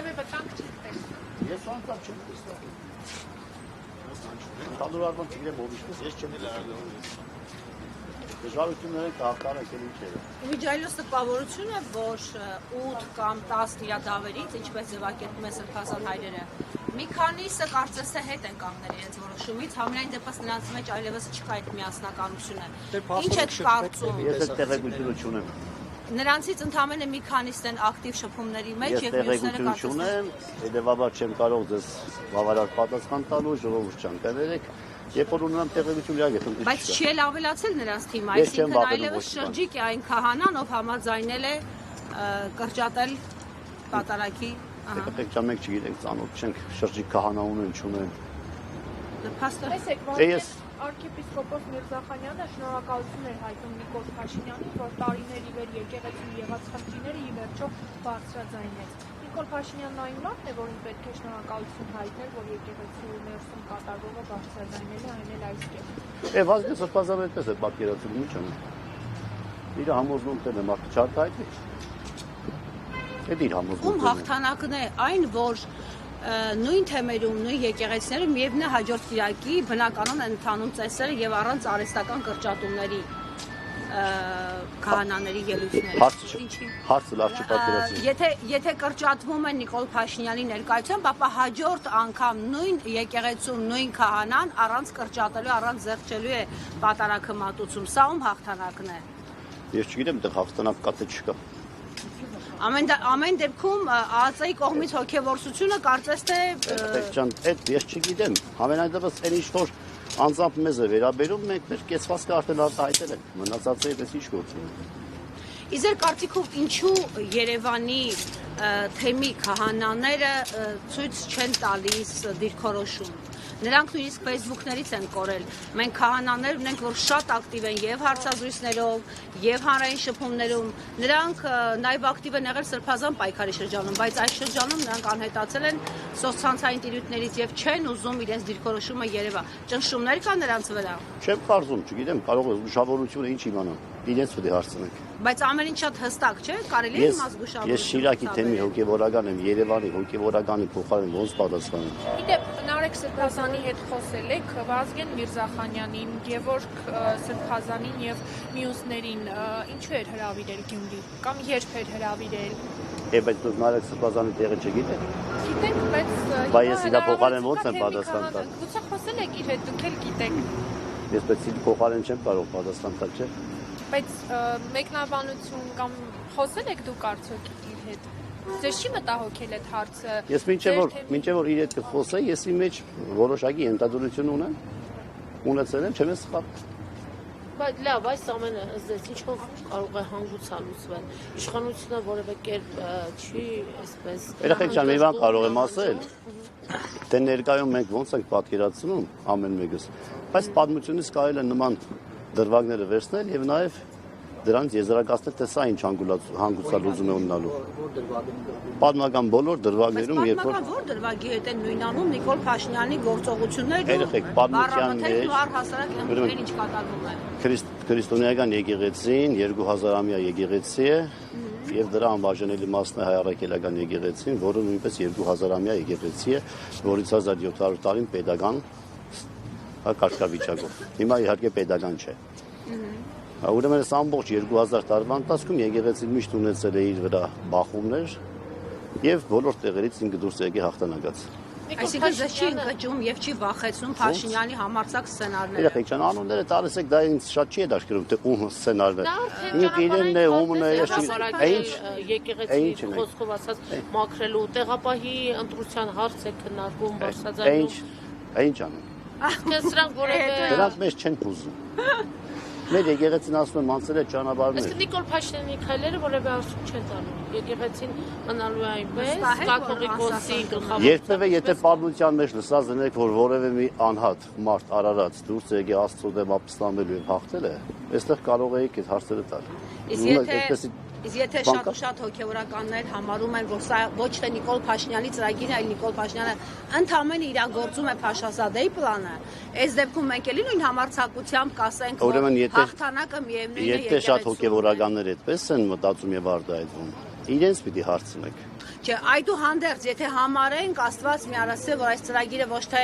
Որևէ վտանգ չեք տեսնում։ Ես անկամ չեմ տեսնում։ Ընդհանուր առմամբ չգիտեմ ով իշտես, ես չեմ տեսնում։ Դժվարություններ են կհաղթարենք էլ ինչերը։ Իմիջայլոս տպավորություն է, որ 8 կամ 10 տիրադավերից, ինչպես ձևակերպում է սրբազան հայրերը, մի քանիսը կարծես թե հետ են կանգնել իրենց որոշումից, համենայն դեպս նրանց մեջ այլևս չկա այդ միասնականությունը։ Ինչ եք կարծում։ Ես այդ տեղեկությունը չունեմ։ Նրանցից ընդամենը մի քանիսն են ակտիվ շփումների մեջ եւ մյուսները կարծես թե հետեւաբար չեմ կարող ձեզ բավարար պատասխան տալու, ժողովուրդ ջան, կներեք, երբ որ ունենամ տեղեկություն լավ եմ։ Բայց չի էլ ավելացել նրանց թիմը, այսինքն այլևս շրջիկ է այն քահանան, ով համաձայնել է կրճատել պատարագի Պետք է մենք չգիտենք, ծանոթ չենք, շրջիկ քահանա ունեն, չունեն։ Տեսեք, Արքեպիսկոպոս Միրզախանյանը շնորհակալություն էր հայտնում Նիկոլ Փաշինյանին, որ տարիներ ի վեր եկեղեցու եղած խնդիրները ի վերջո բարձրաձայնեց։ Նիկոլ Փաշինյանն այն մարդն է, որին պետք է շնորհակալություն հայտնել, որ եկեղեցու ներսում կատարվողը բարձրաձայնել է, այն էլ այս կերպ։ Վազգե սրբազանապես է պատկերացնում, ինչ անում։ Իր համոզմունքներն է մարդը չարտահայտվի։ Այդ իր համոզմունքն է։ Ում հաղթանակն է այն, որ նույն թեմերում, նույն եկեղեցիներում միևնույն է հաջորդ կիրակի բնականon են ընթանում ծեսերը եւ առանց արհեստական կրճատումների քահանաների ելույթների։ Հարցը լավ չպատկերացնի։ Եթե կրճատվում է Նիկոլ Փաշինյանի ներկայությամբ, ապա հաջորդ անգամ նույն եկեղեցում նույն քահանան առանց կրճատելու, առանց զեղչելու է պատարագը մատուցում։ Սա ում հաղթանակն է։ Ես չգիտեմ, դեռ հաղթանակ կա թե չկա։ Ամեն դեպքում ԱԱԾ-ի կողմից հոգևորությունը կարծես թե Ջան, այդ ես չգիտեմ։ Համենայն դեպս այն ինչ որ անձամբ մեզ է վերաբերում, մենք մեր կեցվածքը արդեն արտահայտել ենք։ Մնացածը այդպես ինչ գործ ունի։ Իզեր կարծիքով ինչու Երևանի թեմի քահանաները ցույց չեն տալիս դիրքորոշում։ Նրանք նույնիսկ Facebook-ներից են կորել։ Մենք քահանաներ ունենք, որ շատ ակտիվ են եւ հարցազրույցներով, եւ հանրային շփումներում։ Նրանք նաեւ ակտիվ են եղել սրբազան պայքարի շրջանում, բայց այս շրջանում նրանք անհետացել են սոցցանցային տիրույթներից եւ չեն ուզում իրենց դիրքորոշումը երևա։ Ճնշումներ կան նրանց վրա։ Չեմ կարծում, չգիտեմ, կարող է ուշավորությունը ինչ իմանամ։ Իրենց պետք է հարցնենք։ Բայց ամեն ինչ շատ հստակ չէ, կարելի է իմաստգուշավորություն։ Ես Շիրակի թեմի հոգևորական եմ, Երևանի հոգևորականի փոխարեն ոնց պատասխանեմ։ Գիտեք, Նարեկ Սրբազանի հետ խոսել եք Վազգեն Միրզախանյանին, Գևորգ Սրբազանին եւ մյուսներին, ինչու էր հրավիրել Գյումրի կամ երբ էր հրավիրել։ Բայց դուք Նարեկ Սրբազանի տեղը չգիտեք։ Գիտենք, բայց ես իրա փոխարեն ոնց եմ պատասխան տալ։ Գուցե խոսել եք իր հետ, դուք էլ գիտեք։ Ես պետք է փոխարեն չեմ կարող պատասխան տալ, չէ՞։ Բայց մեկնաբանություն կամ խոսել եք դուք արդյոք իր հետ։ Ձեզ չի մտահոգել այդ հարցը։ Ես մինչև որ իր հետ խոսեի, ես իմ մեջ որոշակի ենթադրություն ունեմ։ Ունեցել եմ, չեմ սխալ։ Բայց լավ, այս ամենը ըստ ինչով կարող է հանգուցալուծվել։ Իշխանությունը որևէ կերպ չի այսպես։ Երեխեք ջան, մի բան կարող եմ ասել։ Դե ներկայում մենք ոնց ենք պատկերացնում ամեն մեկս։ Բայց պատմությունից կարելի է նման դրվագները վերցնել եւ նաեւ դրանց եզրակացնել, թե սա ինչ հանգուցալուծում է ունենալու։ Պատմական բոլոր դրվագներում, երբ որ Պատմական որ դրվագի հետ են նույնանում Նիկոլ Փաշինյանի գործողություններն երեխեք պատմության մեջ առհասարակ ընդհանրեն ինչ կատարվում է։ Քրիստոնեական եկեղեցին 2000-ամյա եկեղեցի է եւ դրա անբաժանելի մասն է հայ առաքելական եկեղեցին, որը նույնպես 2000-ամյա եկեղեցի է, որից 1700 տարին pedagogan կարգավիճակով։ Հիմա իհարկե pedagogan չէ։ Ուրեմն այս ամբողջ 2000 տարվա ընթացքում եկեղեցին միշտ ունեցել է իր վրա բախումներ եւ բոլոր տեղերից ինքը դուրս եկել հաղթանակած։ Այսինքն ձեզ չի ընկճում եւ չի վախեցնում Փաշինյանի համարձակ սցենարները։ Երեխեք ջան, անունները տալիս եք, դա ինձ շատ չի հետաքրքրում, թե ում սցենարն է։ Ինքը իրենն է, ումն է, ես ինչ եկեղեցի խոսքով ասած մաքրելու տեղապահի ընտրության հարց է քննարկում բարձրաձայնում։ Ինչ անում։ Սրանք որևէ Դրանք մեզ չեն փուզում։ Մեր եկեղեցին ասում եմ անցել է ճանապարհներ։ Իսկ Նիկոլ Փաշինյանի քայլերը որևէ արդյունք չեն տանում։ Եկեղեցին մնալու է այնպես, կաթողիկոսի գլխավոր։ Երբևէ եթե պատմության մեջ լսած լինեք, որ որևէ մի անհատ մարդ Արարած դուրս եկե Աստծո դեմ ապստամբելու եւ հաղթել է, այստեղ կարող եք այդ հարցերը տալ։ Իսկ եթե շատ հոգևորականներ համարում են, որ սա ոչ թե Նիկոլ Փաշինյանի ծրագիրն է, այլ Նիկոլ Փաշինյանը ընդհանրապես իրագործում է Փաշազադեի պլանը, այս դեպքում մենք էլի նույն համարձակությամբ կասենք, որ հաղթանակը միևնույն է եկեղեցու։ Եթե շատ հոգևորականներ այդպես են մտածում եւ արտահայտվում, իրենց պիտի հարցնեք։ Չէ, այդուհանդերձ, եթե համարենք, Աստված մի արասե, որ այս ծրագիրը ոչ թե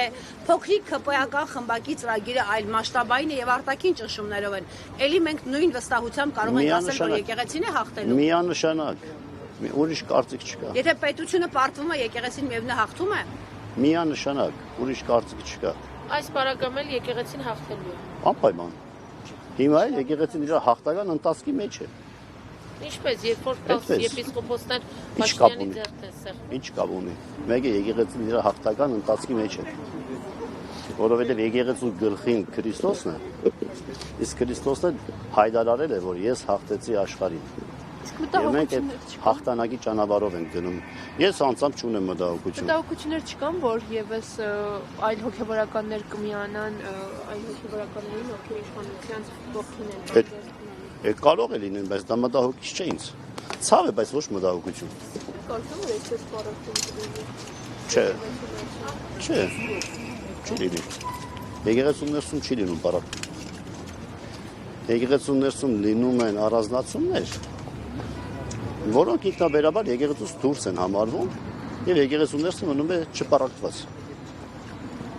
փոքրիկ ԿՊԱ-ական խմբակի ծրագիրը, այլ մասշտաբային է եւ արտաքին ճնշումներով են, ելի մենք նույն վստահությամբ կարող ենք ասել, որ եկեղեցին է հաղթելու։ Միանշանակ, ուրիշ կարծիք չկա։ Եթե պետությունը պարտվում է, եկեղեցին միևնույն հաղթում է։ Միանշանակ, ուրիշ կարծիք չկա։ Այս պարագայում էլ եկեղեցին հաղթելու է։ Անպայման։ Հիմա էլ եկեղեցին իր հաղթական ընթացքի մեջ է։ Ինչպես, երբ որ 10 եպիսկոպոսներ Ինչ կապ Փաշինյանի ունի։ ձեռքն են սեղմում։ Ինչ կապ ունի։ Մեկը եկեղեցին իր հաղթական ընթացքի մեջ է։ Որովհետև եկեղեցու գլխին Քրիստոսն է, իսկ Քրիստոսը հայտարարել է, որ ես հաղթեցի աշխարհին։ Եվ մենք այդ հաղթանակի ճանապարհով ենք գնում։ Ես անձամբ չունեմ մտահոգություն։ Մտահոգություններ չկան, որ եւս այլ հոգեվորականներ կմիանան, այլ հոգեվորականներին ովքեր իշխանության ողքին են։ Կարող է լինել, բայց դա մտահոգիչ չէ ինձ։ Ցավ է, բայց ոչ մտահոգություն։ Կարծում եմ, որ այսպես պարապում Չէ։ Չէ։ Չի լինի։ Եկեղեցու ներսում չի լինում պարապ։ Եկեղեցու ներսում լինում են առանձնացումներ, որոնք ինքնաբերաբար եկեղեցուց դուրս են համարվում եւ եկեղեցու ներսը մնում է չպարակված։